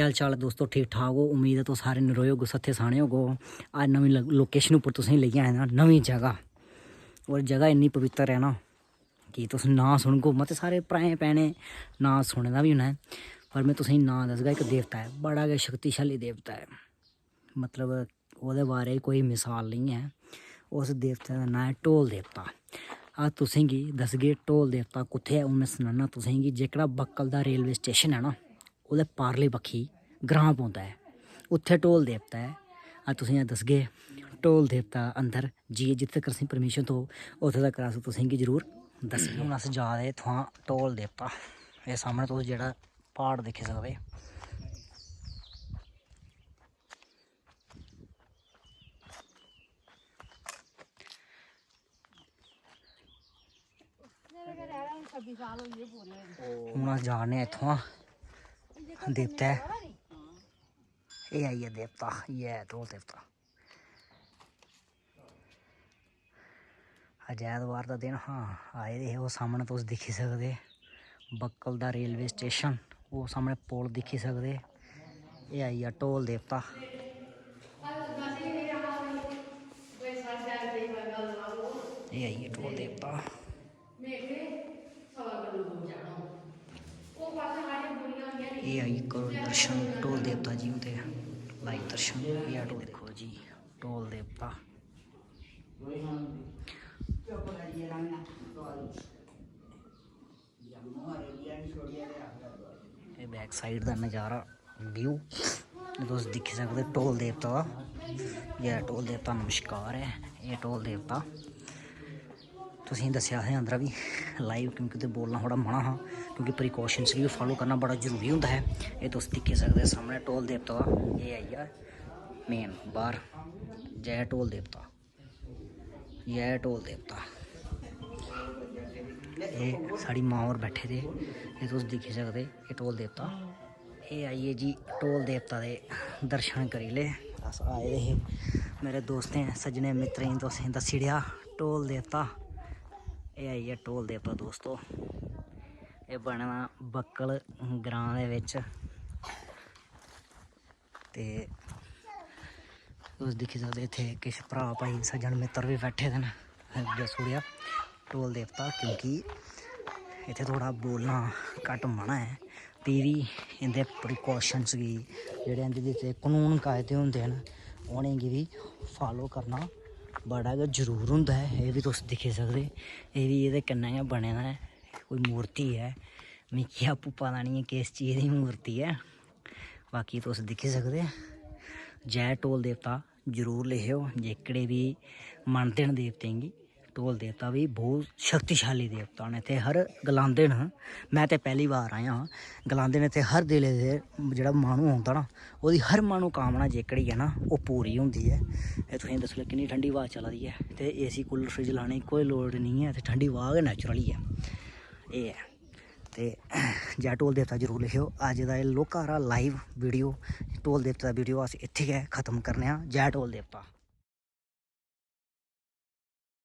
हाल चाल है दोस्तों? ठीक ठाक हो? उम्मीद है तो सारे नरोए हो, सत्थे साने हो। अज नवी लोकेशन उपर तुसें लेइयै आए ना, नवी जगह। और जगह इन्नी पवित्र है ना कि तुस नां सुनगो, मत सारे भ्राएं भैनें नां सुने दा बी होना है, पर मैं तुसेंगी नां दसगा। एक देवता है, बड़ा गै शक्तिशाली देवता है, मतलब ओह्दे बारे कोई मिसाल नहीं है। उस देवते का नाम है ढोल देवता। अस तुसेंगी दसगे ढोल देवता कुत्थै है। हून मैं सनाना तुसेंगी, जेह्कड़ा बक्कल दा रेलवे स्टेशन है ना, ओह्दे पारली बक्खी ग्रां पौंदा है, उत्थै ढोल देवता है। अस तुसेंगी दसगे ढोल देवता अंदर जाइयै जित्थै तक असेंगी परमिशन थ्होग उत्थै तक अस तुसेंगी जरूर दसगे। हून अस जा दे इत्थुआं ढोल देवता। एह् सामनै तुस जेह्ड़ा प्हाड़ दिक्खी सकदे, हून अस जा ने इत्थुआं देवता है। एह् आई गेआ देवता, ये है ढोल देवता। अज ऐतवार दा दिन हा, आए दे हे। ओह् सामनै तुस दिक्खी सकदे बक्कल दा रेलवे स्टेशन, ओह् सामनै पुल दिक्खी सकदे। एह् आई गेआ ढोल देवता। एह् आई गेआ ढोल देवता। एह् आई करो दर्शन ढोल देवता जी होंदे, लाइव दर्शन। एह् ढोल दिक्खो जी, ढोल देवता। एह् बैक साइड दा नज़ारा व्यू तुस दिक्खी सकदे ढोल देवता दा। यह ढोल देवता नमस्कार है। एह् ढोल देवता तुसेंगी दस्सेआ असें अंदरा बी लाइव, क्योंकि उत्थै बोलना थोह्ड़ा मना हा, क्योंकि प्रिकाशनस गी फॉलो करना बड़ा जरूरी होंदा है। एह् तुस दिक्खी सकदे सामनै ढोल देवता दा। एह् आई गेआ मेन बाहर। जय ढोल देवता, जय ढोल देवता। एह् साढ़ी मां होर बैठे दे, एह् तुस दिक्खी सकदे एह् ढोल देवता। एह् आई गे जी ढोल देवता दे दर्शन करी ले। अस आए दे हे, मेरे दोस्तें सज्जनें मित्रें गी तुसेंगी दस्सी ओड़ेआ ढोल देवता। एह् आई गेआ ढोल देवता दोस्तो। एह् बने दा बक्कल ग्रांऽ दे बिच्च, ते तुस दिक्खी सकदे इत्थै किश भ्राऽ भाई सज्जन मित्तर बी बैठे दे न। दस्सी ओड़ेआ ढोल देवता, क्योंकि इत्थै थोह्ड़ा बोलना घट्ट मना है, फ्ही बी इं'दे प्रिकाशनस गी, जेह्ड़े इं'दे जेह्ड़े कानून कायदे होंदे न, उ'नेंगी बी फॉलो करना बड़ा गै जरूर होंदा है। एह् बी तुस दिक्खी सकदे, एह् बी एह्दे कन्नै गै बने दा ऐ, कोई मूर्ति ऐ, मिगी आपूं पता निं ऐ किस चीज़ दी मूर्ति ऐ, बाकी तुस दिक्खी सकदे। जय ढोल देवता जरूर लिखेओ, जेह्कड़े बी मनदे न देवतें गी। ढोल देवता बी बहुत शक्तिशाली देवता न, इत्थै हर गलांदे न। मैं ते पैह्ली बार आया हां, गलांदे न इत्थै हर दिले दे जेह्ड़ा माह्नू होंदा ना, ओह्दी हर मनोकामना जेह्कड़ी है ना ओह् पूरी होंदी ऐ। एह् तुसेंगी दस्सी ओड़ेआ किन्नी ठंडी ब्हा चला दी ऐ, ते AC कूलर फ्रिज लाने की कोई लोड़ निं ऐ, इत्थै ठंडी ब्हा गै नैचुरली ऐ। एह् ऐ, ते जय ढोल देवता जरूर लिखेओ। अज्ज दा एह् लौह्का हारा लाइव वीडियो ढोल देवता दा वीडियो अस इत्थै गै खत्म करने आं। जय ढोल देवता।